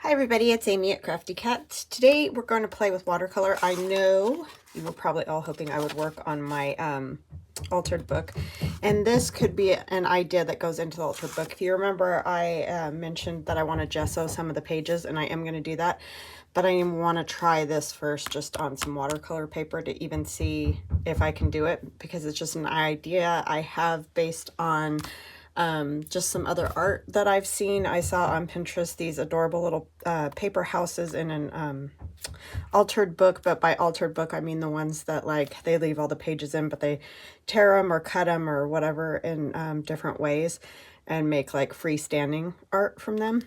Hi everybody, it's Amy at Crafty Cat. Today we're going to play with watercolor. I know you were probably all hoping I would work on my altered book, and this could be an idea that goes into the altered book. If you remember, I mentioned that I want to gesso some of the pages, and I am going to do that, but I want to try this first just on some watercolor paper to even see if I can do it, because it's just an idea I have based on just some other art that I've seen. I saw on Pinterest these adorable little paper houses in an altered book, but by altered book I mean the ones that like they leave all the pages in, but they tear them or cut them or whatever in different ways and make like freestanding art from them.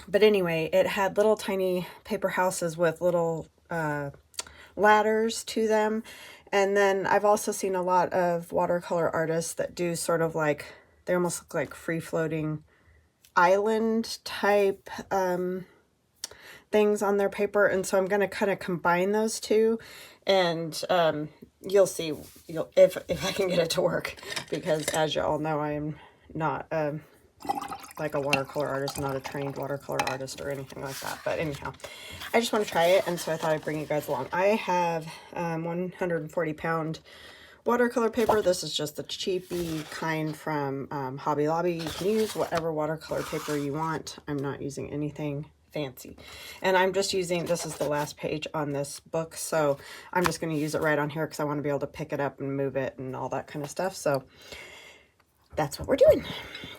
But anyway, it had little tiny paper houses with little ladders to them. And then I've also seen a lot of watercolor artists that do sort of like, they almost look like free-floating island type things on their paper. And so I'm going to kind of combine those two, and you'll see if I can get it to work, because as you all know, I am not like a watercolor artist, not a trained watercolor artist or anything like that. But anyhow, I just want to try it, and so I thought I'd bring you guys along. I have 140-pound watercolor paper. This is just the cheapy kind from Hobby Lobby. You can use whatever watercolor paper you want. I'm not using anything fancy, and I'm just using, this is the last page on this book, so I'm just going to use it right on here because I want to be able to pick it up and move it and all that kind of stuff. So that's what we're doing.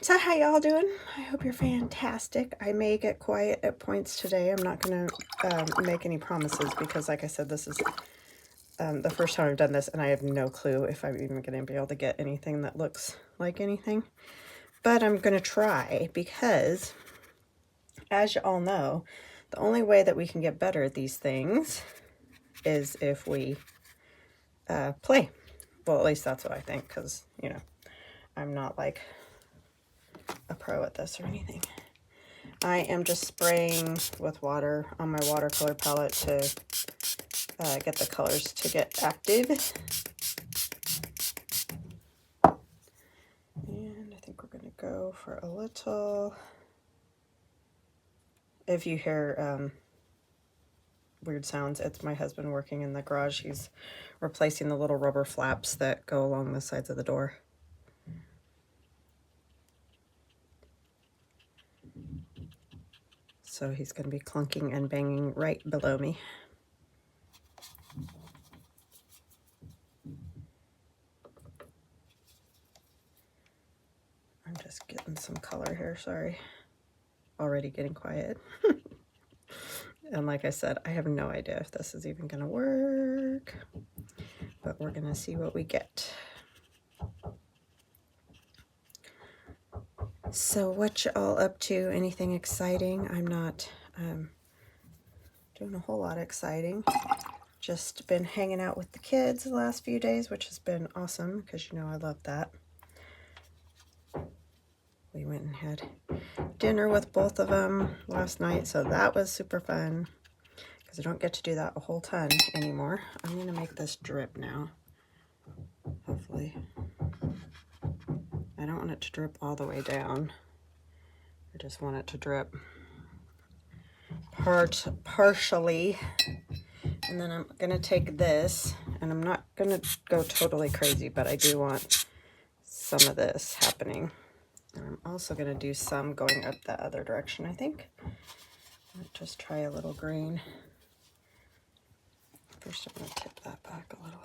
So how y'all doing? I hope you're fantastic. I may get quiet at points today. I'm not going to make any promises, because like I said, this is the first time I've done this, and I have no clue if I'm even going to be able to get anything that looks like anything. But I'm going to try, because as you all know, the only way that we can get better at these things is if we play. Well, at least that's what I think, because, you know, I'm not like a pro at this or anything. I am just spraying with water on my watercolor palette to get the colors to get active. And I think we're going to go for a little. If you hear weird sounds, it's my husband working in the garage. He's replacing the little rubber flaps that go along the sides of the door. So he's going to be clunking and banging right below me. I'm just getting some color here, sorry. Already getting quiet. And like I said, I have no idea if this is even going to work, but we're going to see what we get. So what you all up to? Anything exciting? I'm not doing a whole lot exciting. Just been hanging out with the kids the last few days, which has been awesome, because you know I love that. We went and had dinner with both of them last night, so that was super fun, because I don't get to do that a whole ton anymore. I'm going to make this drip now, hopefully. I don't want it to drip all the way down. I just want it to drip partially. And then I'm going to take this, and I'm not going to go totally crazy, but I do want some of this happening. And I'm also going to do some going up the other direction, I think. I'll just try a little green. First, I'm going to tip that back a little.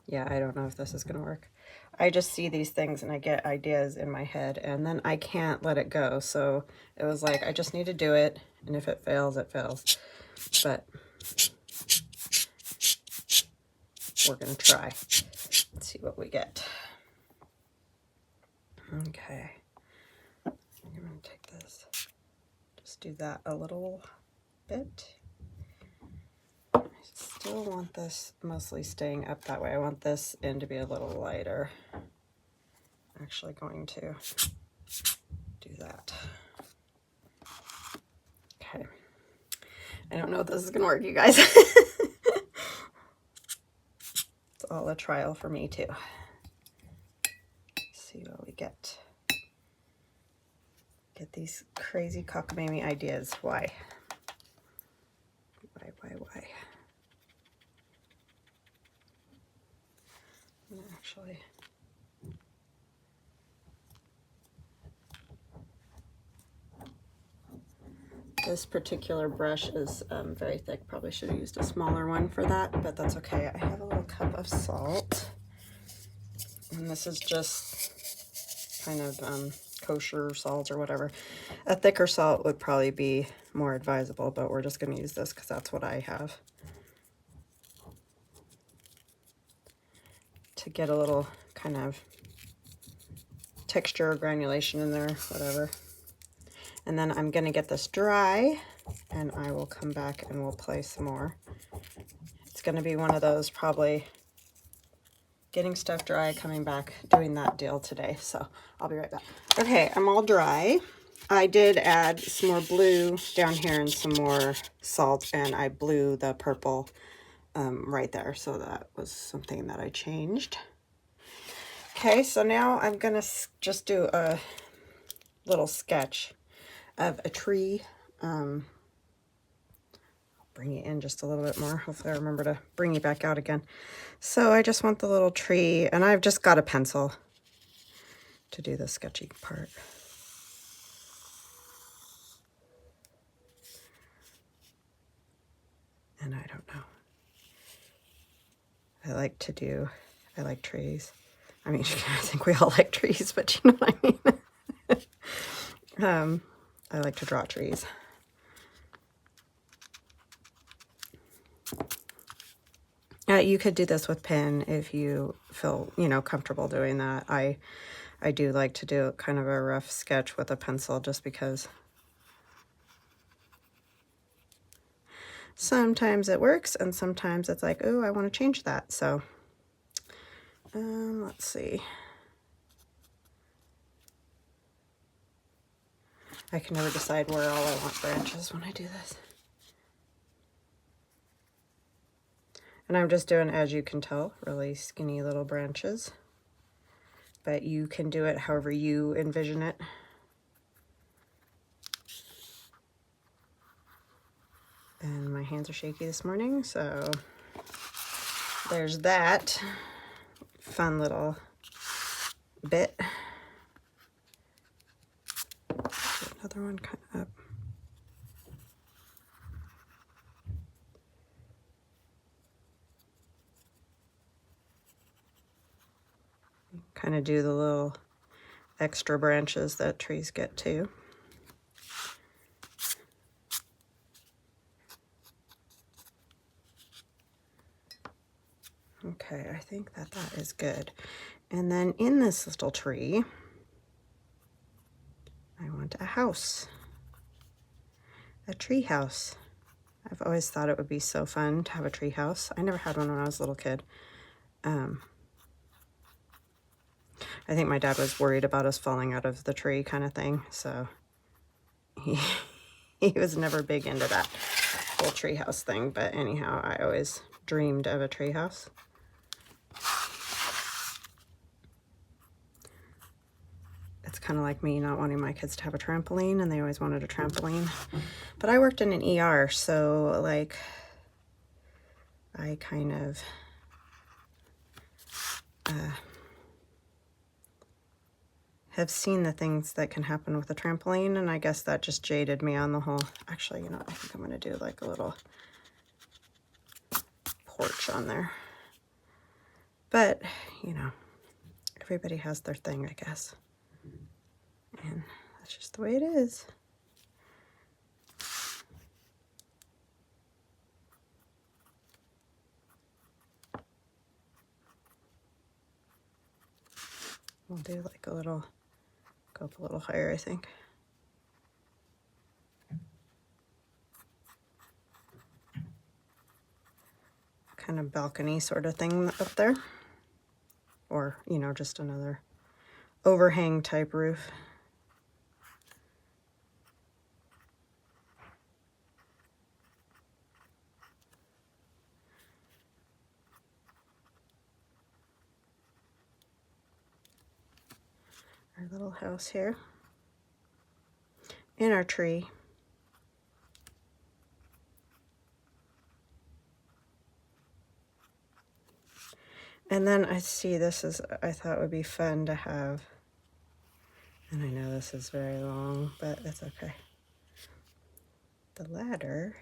Yeah, I don't know if this is going to work. I just see these things and I get ideas in my head, and then I can't let it go. So it was like, I just need to do it, and if it fails, it fails. But we're going to try. Let's see what we get. Okay. I'm going to take this. Just do that a little bit. I still want this mostly staying up that way. I want this end to be a little lighter. I'm actually going to do that. Okay. I don't know if this is going to work, you guys. all a trial for me too. See what we get. Get these crazy cockamamie ideas. Why? Why? Actually, this particular brush is very thick. Probably should have used a smaller one for that, but that's okay. I have a little cup of salt, and this is just kind of kosher salt or whatever. A thicker salt would probably be more advisable, but we're just going to use this because that's what I have. To get a little kind of texture or granulation in there, whatever. And then I'm going to get this dry, and I will come back and we'll play some more. It's going to be one of those probably getting stuff dry, coming back, doing that deal today. So I'll be right back. Okay, I'm all dry. I did add some more blue down here and some more salt, and I blew the purple right there. So that was something that I changed. Okay, so now I'm going to just do a little sketch of a tree. I'll bring you in just a little bit more. Hopefully I remember to bring you back out again. So I just want the little tree, and I've just got a pencil to do the sketchy part. And I don't know. I like trees. I mean, I think we all like trees, but you know what I mean? I like to draw trees. You could do this with pen if you feel, comfortable doing that. I do like to do kind of a rough sketch with a pencil just because sometimes it works and sometimes it's like, oh, I want to change that. So let's see. I can never decide where all I want branches when I do this. And I'm just doing, as you can tell, really skinny little branches. But you can do it however you envision it. And my hands are shaky this morning, so there's that fun little bit. Another one kind of up. Kind of do the little extra branches that trees get too. Okay, I think that is good. And then in this little tree, I want a house, a tree house. I've always thought it would be so fun to have a tree house. I never had one when I was a little kid. I think my dad was worried about us falling out of the tree kind of thing, so he was never big into that whole tree house thing. But anyhow, I always dreamed of a tree house. It's kind of like me not wanting my kids to have a trampoline, and they always wanted a trampoline. But I worked in an ER, so like I kind of have seen the things that can happen with a trampoline, and I guess that just jaded me on the whole. Actually, I think I'm going to do like a little porch on there. But, everybody has their thing, I guess. And that's just the way it is. We'll do like a little, go up a little higher, I think. Kind of balcony sort of thing up there. Or, just another overhang type roof. our little house here and our tree. And then I see this is, I thought would be fun to have, and I know this is very long, but it's okay. The ladder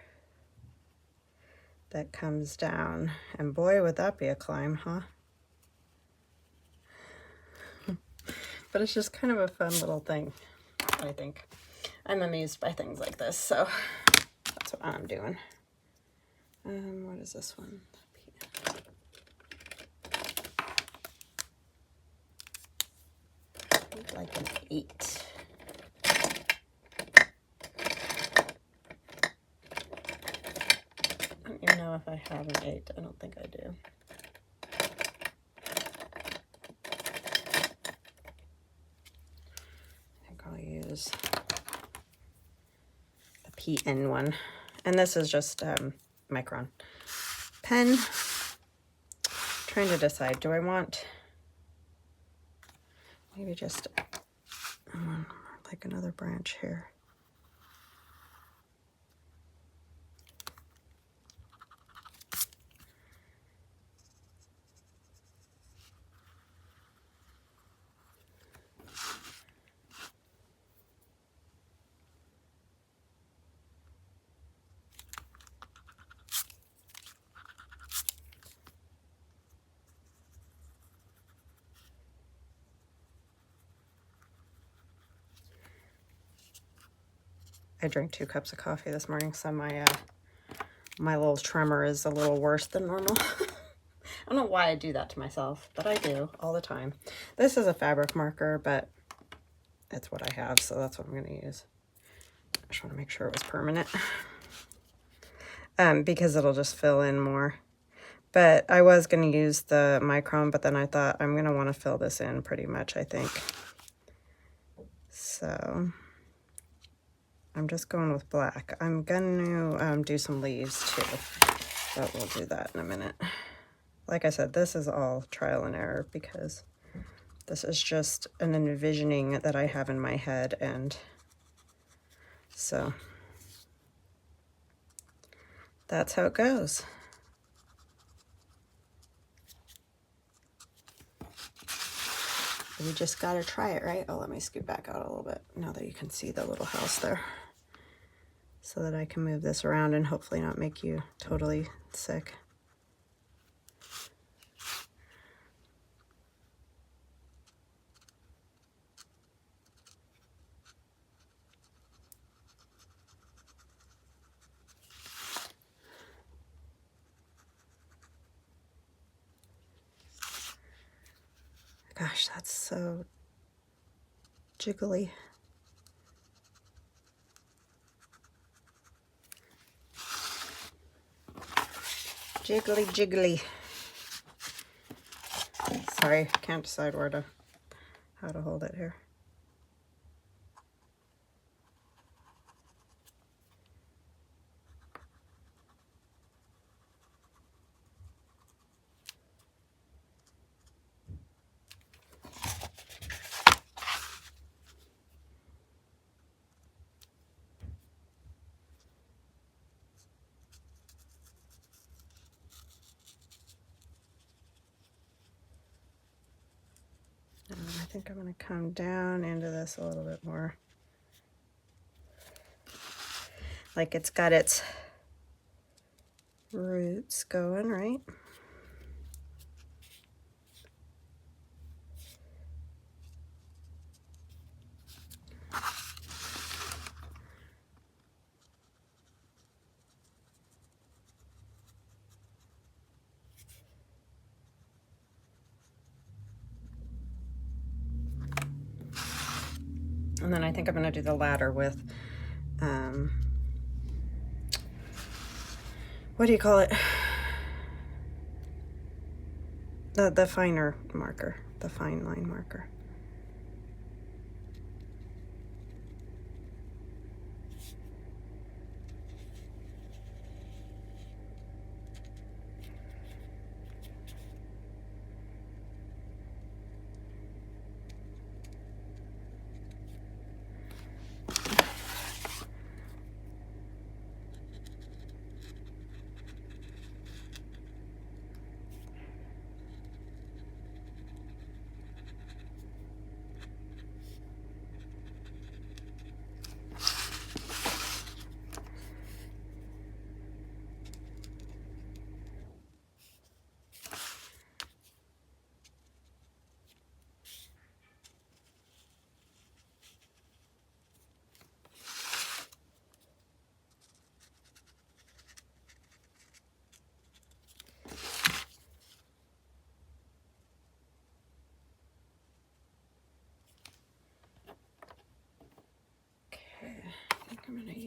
that comes down, and boy, would that be a climb, huh? But it's just kind of a fun little thing, I think. I'm amused by things like this, so that's what I'm doing. What is this one? Like an 8. I don't even know if I have an 8. I don't think I do. I think I'll use the PN one. And this is just Micron pen. Trying to decide, do I want maybe just like another branch here? I drank 2 cups of coffee this morning, so my little tremor is a little worse than normal. I don't know why I do that to myself, but I do all the time. This is a fabric marker, but it's what I have, so that's what I'm going to use. I just want to make sure it was permanent. Because it'll just fill in more. But I was going to use the Micron, but then I thought I'm going to want to fill this in pretty much, I think. So I'm just going with black. I'm going to do some leaves too, but we'll do that in a minute. Like I said, this is all trial and error because this is just an envisioning that I have in my head, and so that's how it goes. We just gotta try it, right? Oh, let me scoot back out a little bit now that you can see the little house there, so that I can move this around and hopefully not make you totally sick. Gosh, that's so jiggly. Jiggly, jiggly. Sorry, can't decide how to hold it here. I think I'm going to come down into this a little bit more. Like it's got its roots going, right? And then I think I'm going to do the ladder with, what do you call it? The finer marker, the fine line marker.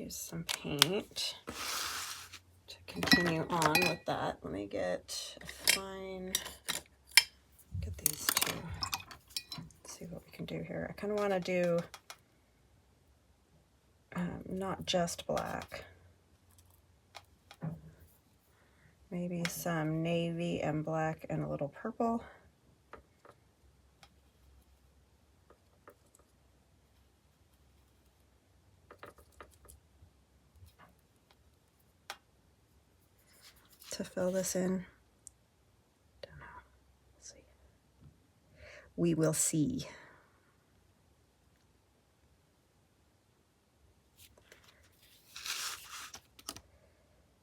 use some paint to continue on with that. Let me get a fine, get these two. Let's see what we can do here. I kind of want to do not just black. Maybe some navy and black and a little purple. To fill this in. Don't know. We'll see. We will see.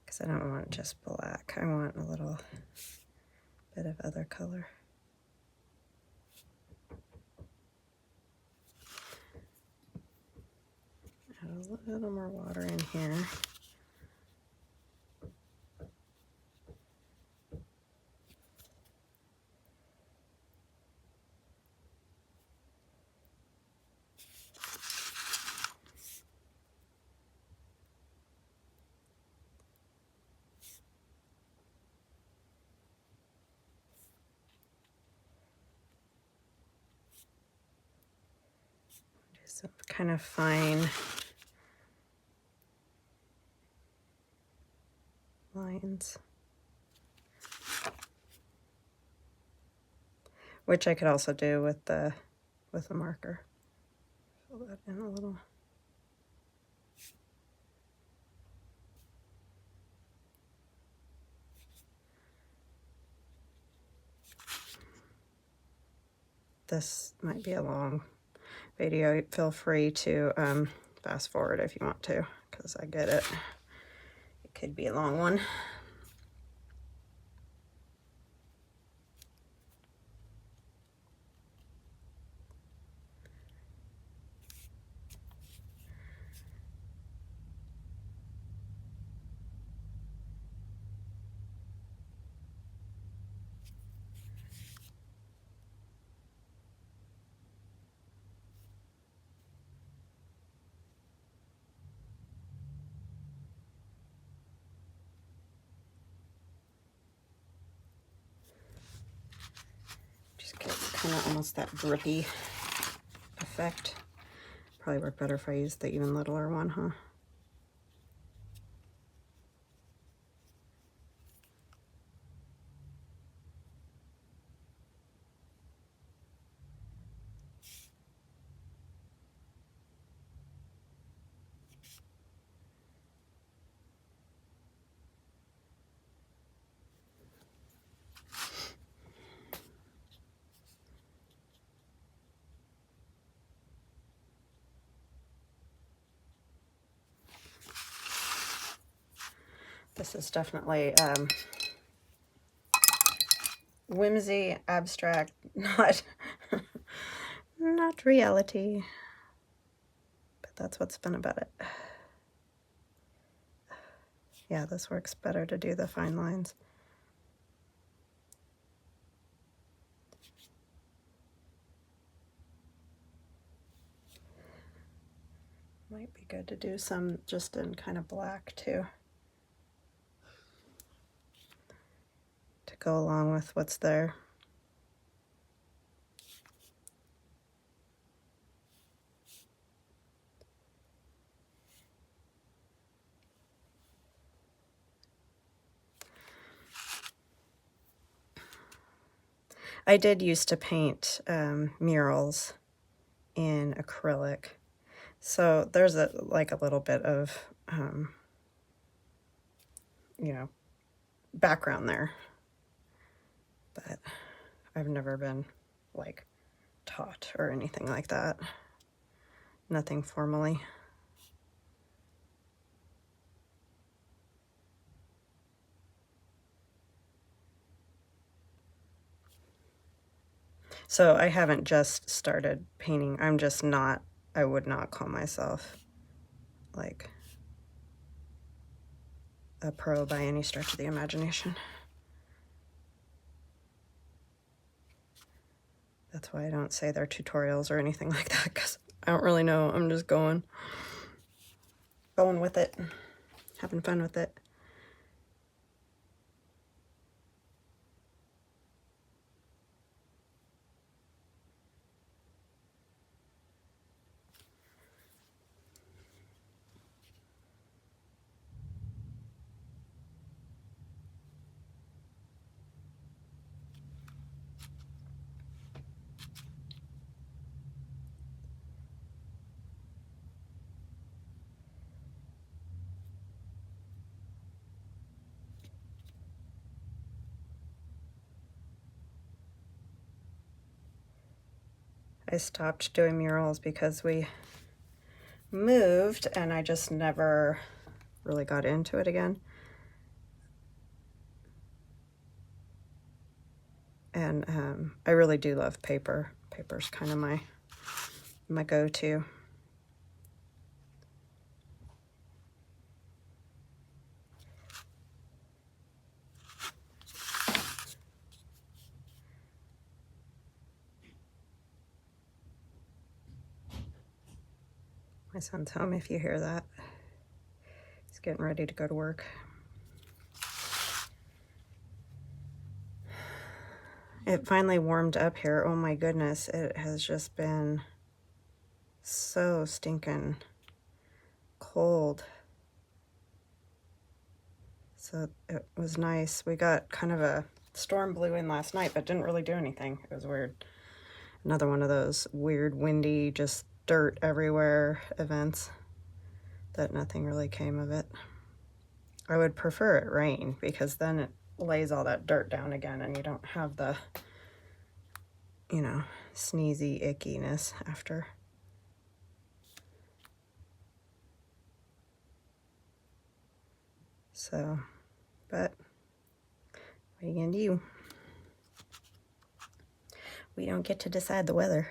Because I don't want just black. I want a little bit of other color. Add a little more water in here. Some kind of fine lines, which I could also do with a marker. Fill that in a little. This might be a long video. Feel free to fast forward if you want to, because I get it. It could be a long one. Kind of almost that drippy effect. Probably work better if I use the even littler one, huh? This is definitely whimsy, abstract, not reality. But that's what's fun about it. Yeah, this works better to do the fine lines. Might be good to do some just in kind of black too, to go along with what's there. I did used to paint murals in acrylic, so there's a little bit of you know, background there, but I've never been like taught or anything like that. Nothing formally. So I haven't just started painting. I'm just not, I would not call myself like a pro by any stretch of the imagination. That's why I don't say they're tutorials or anything like that, because I don't really know. I'm just going. going with it, having fun with it. I stopped doing murals because we moved and I just never really got into it again. And I really do love paper. Paper's kind of my go-to. My son's home if you hear that. He's getting ready to go to work. It finally warmed up here. Oh my goodness, it has just been so stinking cold. So it was nice. We got kind of a storm blew in last night, but didn't really do anything. It was weird. Another one of those weird, windy, just dirt everywhere events that nothing really came of it. I would prefer it rain because then it lays all that dirt down again and you don't have the, you know, sneezy ickiness after. So, but what are you gonna do? We don't get to decide the weather.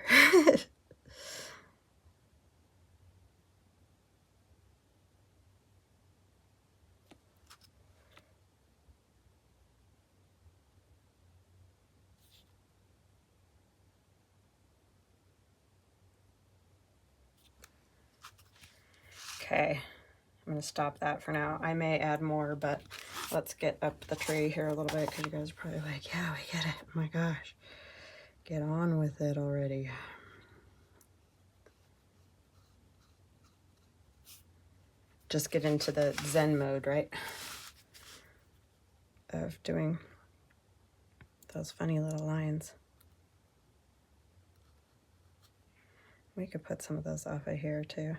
Okay, I'm gonna stop that for now. I may add more, but let's get up the tree here a little bit because you guys are probably like, yeah, we get it. Oh my gosh, get on with it already. Just get into the Zen mode, right? Of doing those funny little lines. We could put some of those off of here too.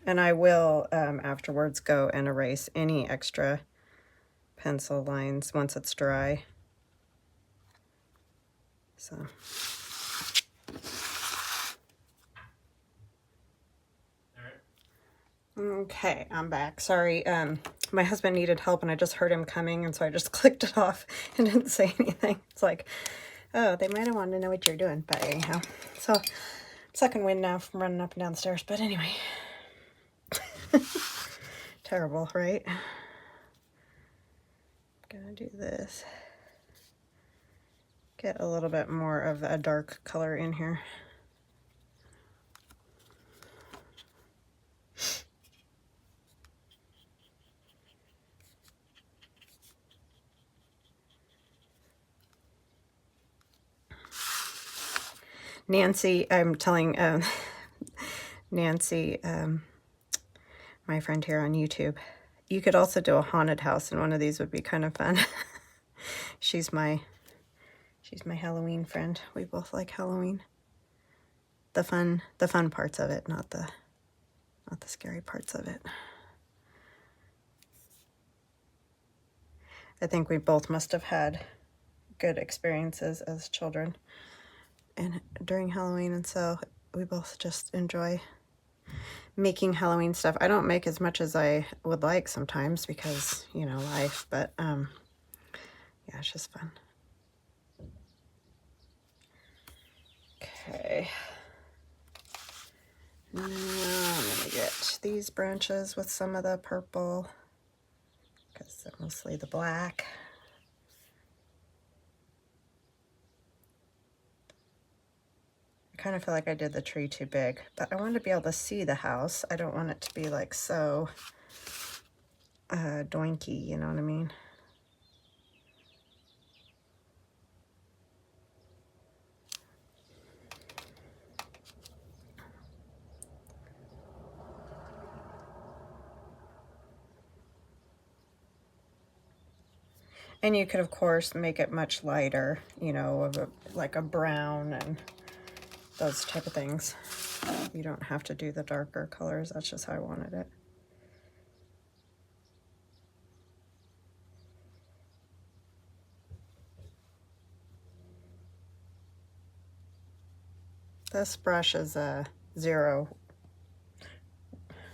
And I will afterwards go and erase any extra pencil lines once it's dry. So. Okay, I'm back. Sorry, my husband needed help and I just heard him coming and so I just clicked it off and didn't say anything. It's like, oh, they might have wanted to know what you're doing, but anyhow. So, I'm sucking wind now from running up and down the stairs, but anyway. Terrible, right? I'm gonna do this. Get a little bit more of a dark color in here. Nancy, I'm telling Nancy, my friend here on YouTube, you could also do a haunted house, and one of these would be kind of fun. She's my Halloween friend. We both like Halloween. The fun parts of it, not the scary parts of it. I think we both must have had good experiences as children and during Halloween, and so we both just enjoy making Halloween stuff. I don't make as much as I would like sometimes because, you know, life, but yeah, it's just fun. Okay. Now I'm gonna get these branches with some of the purple because they're mostly the black. I kind of feel like I did the tree too big, but I want to be able to see the house. I don't want it to be like so doinky, you know what I mean? And you could, of course, make it much lighter, you know, like a brown and those type of things. You don't have to do the darker colors. That's just how I wanted it. This brush is a 0.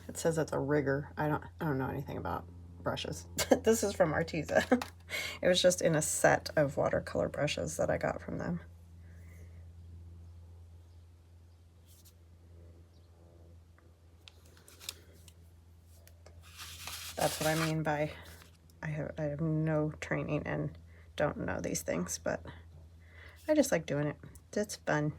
It says it's a rigger. I don't know anything about brushes. This is from Arteza. It was just in a set of watercolor brushes that I got from them. That's what I mean by I have no training and don't know these things, but I just like doing it. It's fun.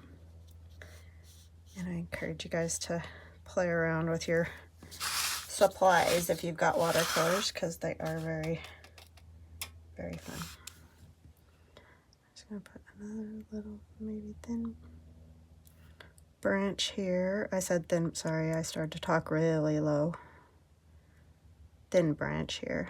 And I encourage you guys to play around with your supplies if you've got watercolors, because they are very, very fun. I'm just going to put another little, maybe thin branch here. I said thin, sorry, I started to talk really low. Thin branch here.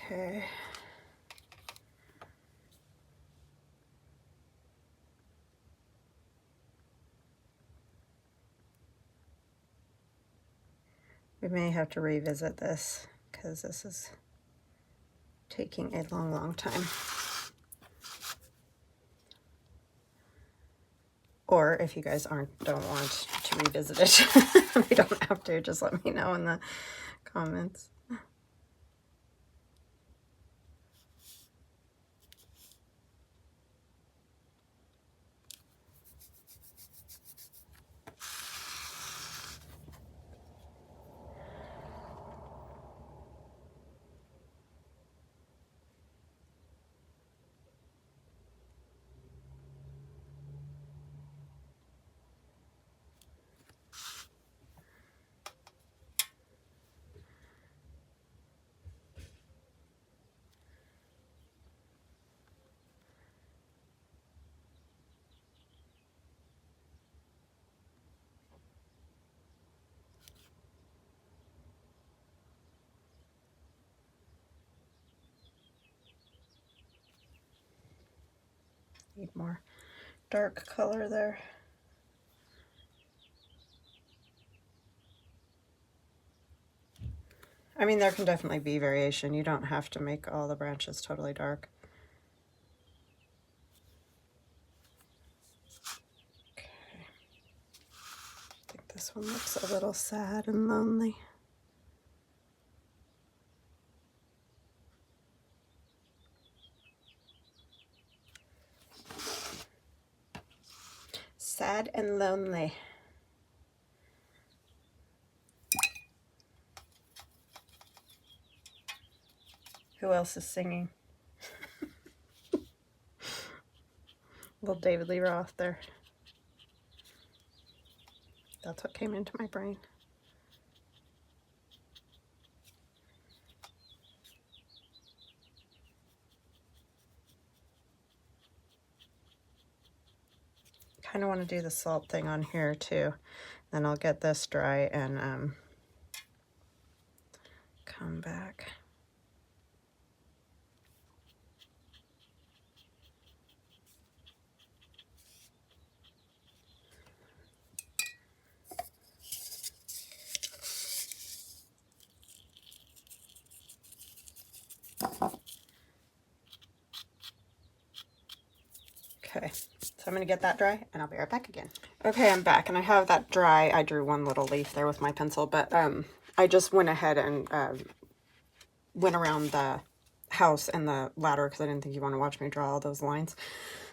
Okay. We may have to revisit this because this is taking a long, long time. Or if you guys don't want to revisit it, we don't have to. Just let me know in the comments. Need more dark color there. I mean, there can definitely be variation. You don't have to make all the branches totally dark. Okay. I think this one looks a little sad and lonely. Sad and lonely. Who else is singing? Little David Lee Roth there. That's what came into my brain. Kind of want to do the salt thing on here too. Then I'll get this dry and come back. Okay, so I'm going to get that dry and I'll be right back again. Okay, I'm back and I have that dry. I drew one little leaf there with my pencil, but I just went ahead and went around the house and the ladder because I didn't think you want to watch me draw all those lines.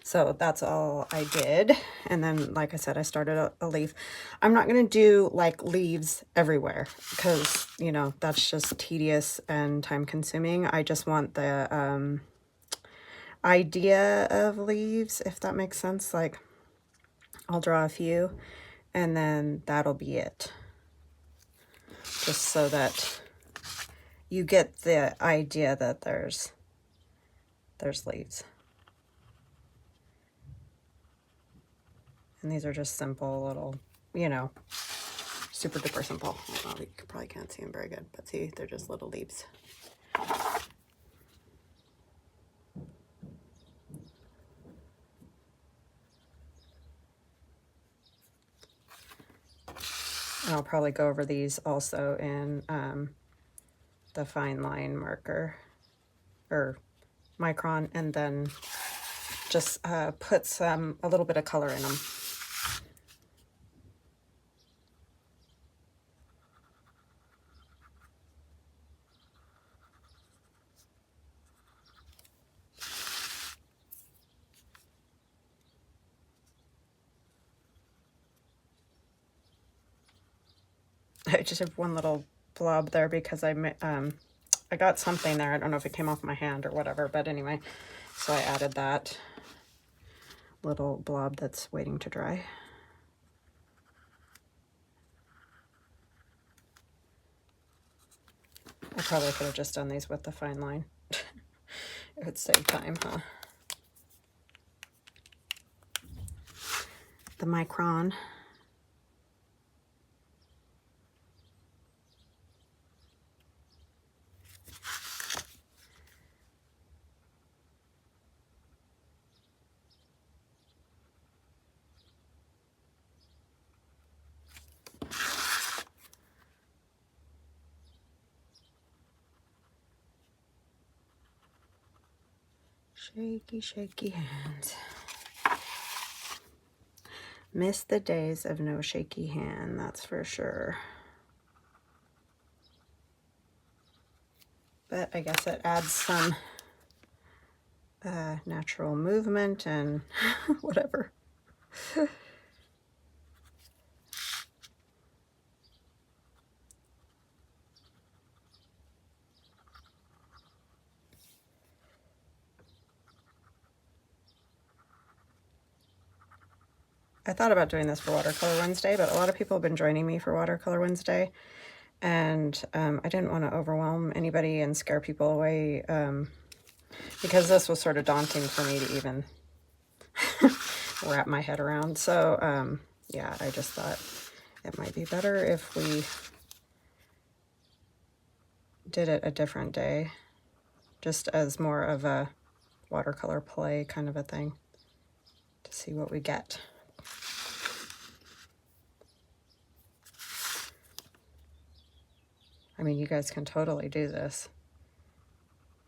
So that's all I did. And then, like I said, I started a leaf. I'm not going to do like leaves everywhere because, you know, that's just tedious and time consuming. I just want the idea of leaves, if that makes sense. Like I'll draw a few and then that'll be it. Just so that you get the idea that there's leaves. And these are just simple little, you know, super duper simple. Well, you probably can't see them very good, but see, they're just little leaves. And I'll probably go over these also in the fine line marker or micron, and then just put a little bit of color in them. I just have one little blob there because I got something there. I don't know if it came off my hand or whatever, but anyway, so I added that little blob that's waiting to dry. I probably could have just done these with the fine line. It would save time, huh? The micron. Shaky, shaky hands. Miss the days of no shaky hand, that's for sure. But I guess it adds some natural movement and whatever. I thought about doing this for Watercolor Wednesday, but a lot of people have been joining me for Watercolor Wednesday, and I didn't want to overwhelm anybody and scare people away because this was sort of daunting for me to even wrap my head around. So yeah, I just thought it might be better if we did it a different day, just as more of a watercolor play kind of a thing, to see what we get. I mean, you guys can totally do this.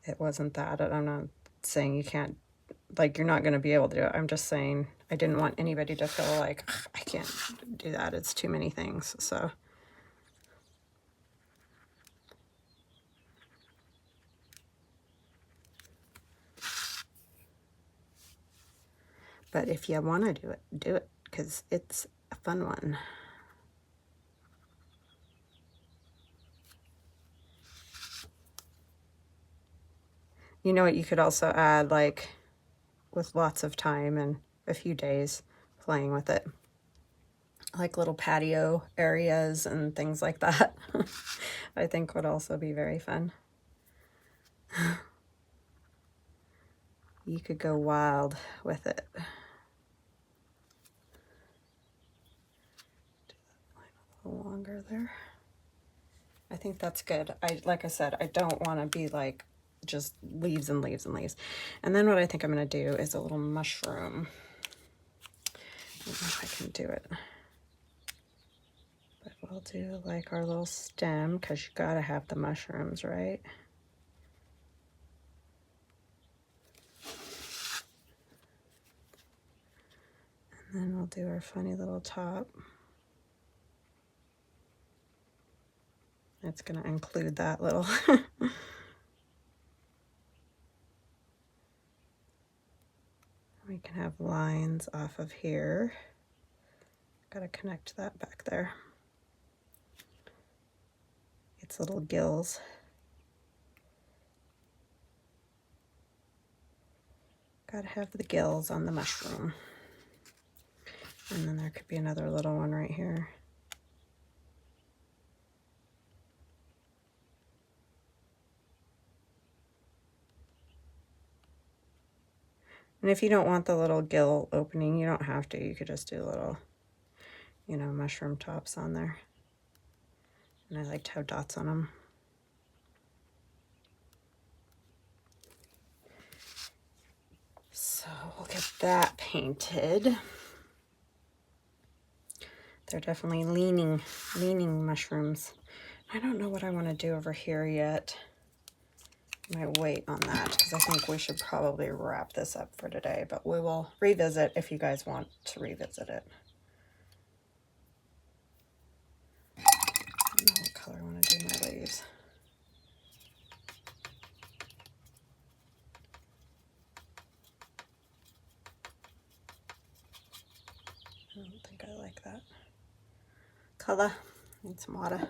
It wasn't that. I'm not saying you can't, like, you're not going to be able to do it. I'm just saying I didn't want anybody to feel like, I can't do that. It's too many things. So. But if you want to do it, because it's a fun one. You know what you could also add, like, with lots of time and a few days playing with it, like little patio areas and things like that. I think would also be very fun. You could go wild with it. A little longer there. I think that's good. Like I said, I don't want to be like just leaves and leaves and leaves. And then what I think I'm going to do is a little mushroom. I don't know if I can do it. But we'll do like our little stem, because you got to have the mushrooms, right? And then we'll do our funny little top. It's going to include that little. We can have lines off of here. Got to connect that back there. Its little gills. Got to have the gills on the mushroom. And then there could be another little one right here. And if you don't want the little gill opening, you don't have to. You could just do little, you know, mushroom tops on there. And I like to have dots on them. So we'll get that painted. They're definitely leaning mushrooms. I don't know what I want to do over here yet. I might wait on that because I think we should probably wrap this up for today, but we will revisit if you guys want to revisit it. I don't know what color I want to do my leaves. I don't think I like that color. Need some water.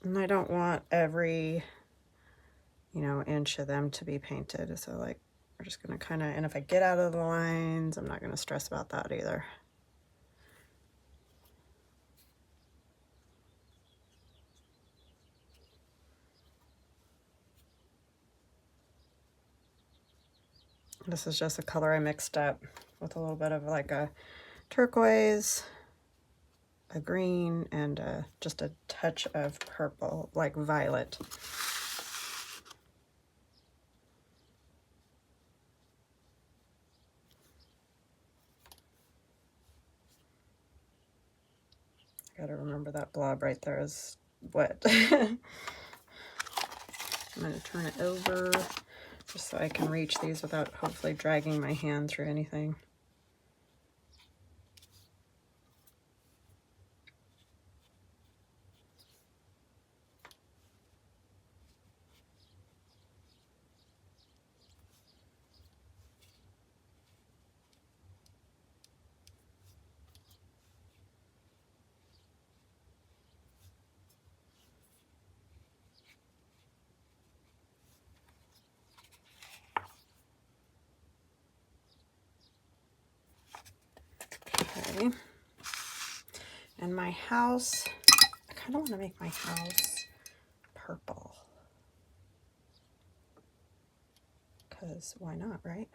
And I don't want every, you know, inch of them to be painted. So like, we're just gonna kind of, and if I get out of the lines, I'm not gonna stress about that either. This is just a color I mixed up with a little bit of like a turquoise, a green, and just a touch of purple, like violet. I gotta remember that blob right there is wet. I'm gonna turn it over just so I can reach these without hopefully dragging my hand through anything. Okay. And my house, I kind of want to make my house purple. Because why not, right?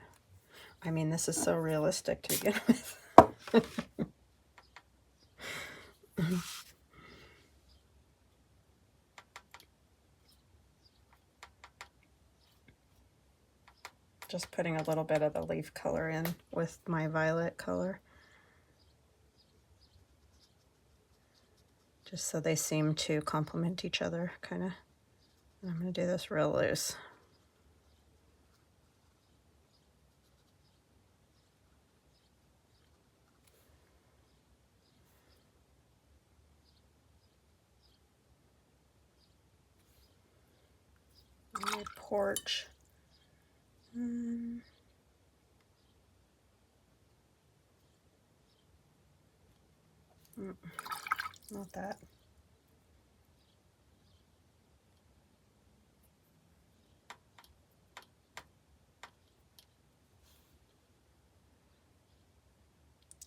I mean, this is so realistic to begin with. Just putting a little bit of the leaf color in with my violet color. Just so they seem to complement each other, kind of. I'm going to do this real loose. My porch. Not that.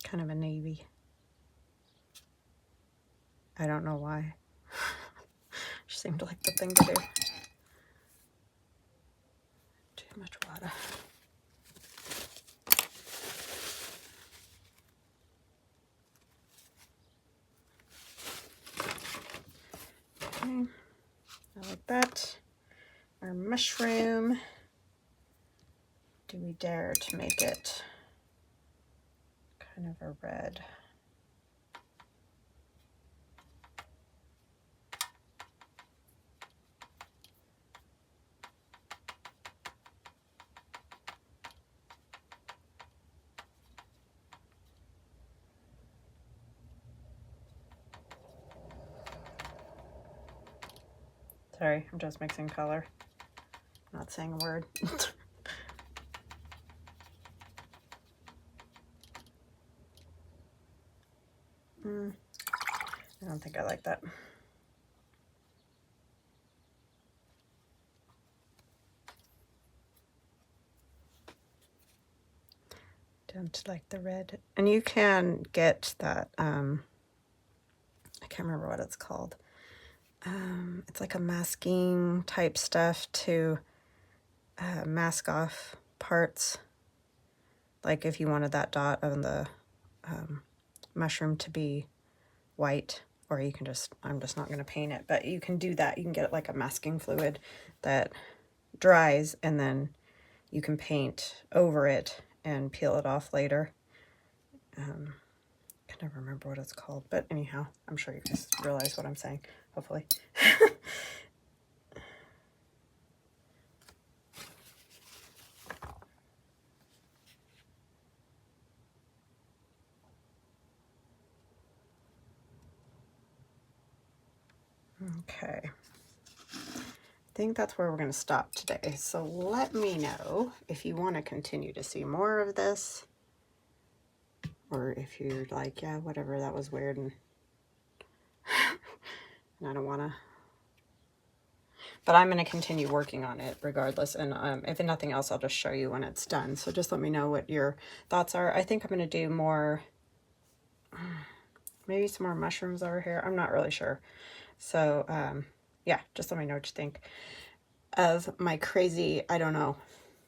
Kind of a navy. I don't know why. Just seemed like the thing to do. Too much water. mushroom. Do we dare to make it kind of a red? Sorry, I'm just mixing color. Not saying a word. I don't think I like that. Don't like the red. And you can get that, I can't remember what it's called. It's like a masking type stuff to mask off parts. Like if you wanted that dot of the mushroom to be white, or you can just, I'm just not going to paint it, but you can do that. You can get like a masking fluid that dries, and then you can paint over it and peel it off later. I can never remember what it's called, but anyhow, I'm sure you guys realize what I'm saying, hopefully. Okay, I think that's where we're going to stop today. So let me know if you want to continue to see more of this, or if you're like, yeah, whatever, that was weird, and I don't want to. But I'm going to continue working on it regardless, and if nothing else, I'll just show you when it's done. So just let me know what your thoughts are. I think I'm going to do more, maybe some more mushrooms over here. I'm not really sure. So yeah, just let me know what you think of my crazy, I don't know.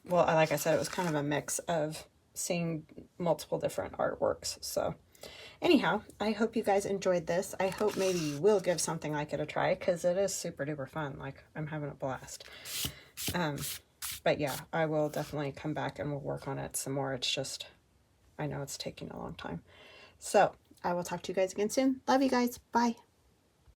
Well, like I said, it was kind of a mix of seeing multiple different artworks. So anyhow, I hope you guys enjoyed this. I hope maybe you will give something like it a try, because it is super duper fun. Like, I'm having a blast. But yeah, I will definitely come back and we'll work on it some more. It's just, I know it's taking a long time. So I will talk to you guys again soon. Love you guys. Bye.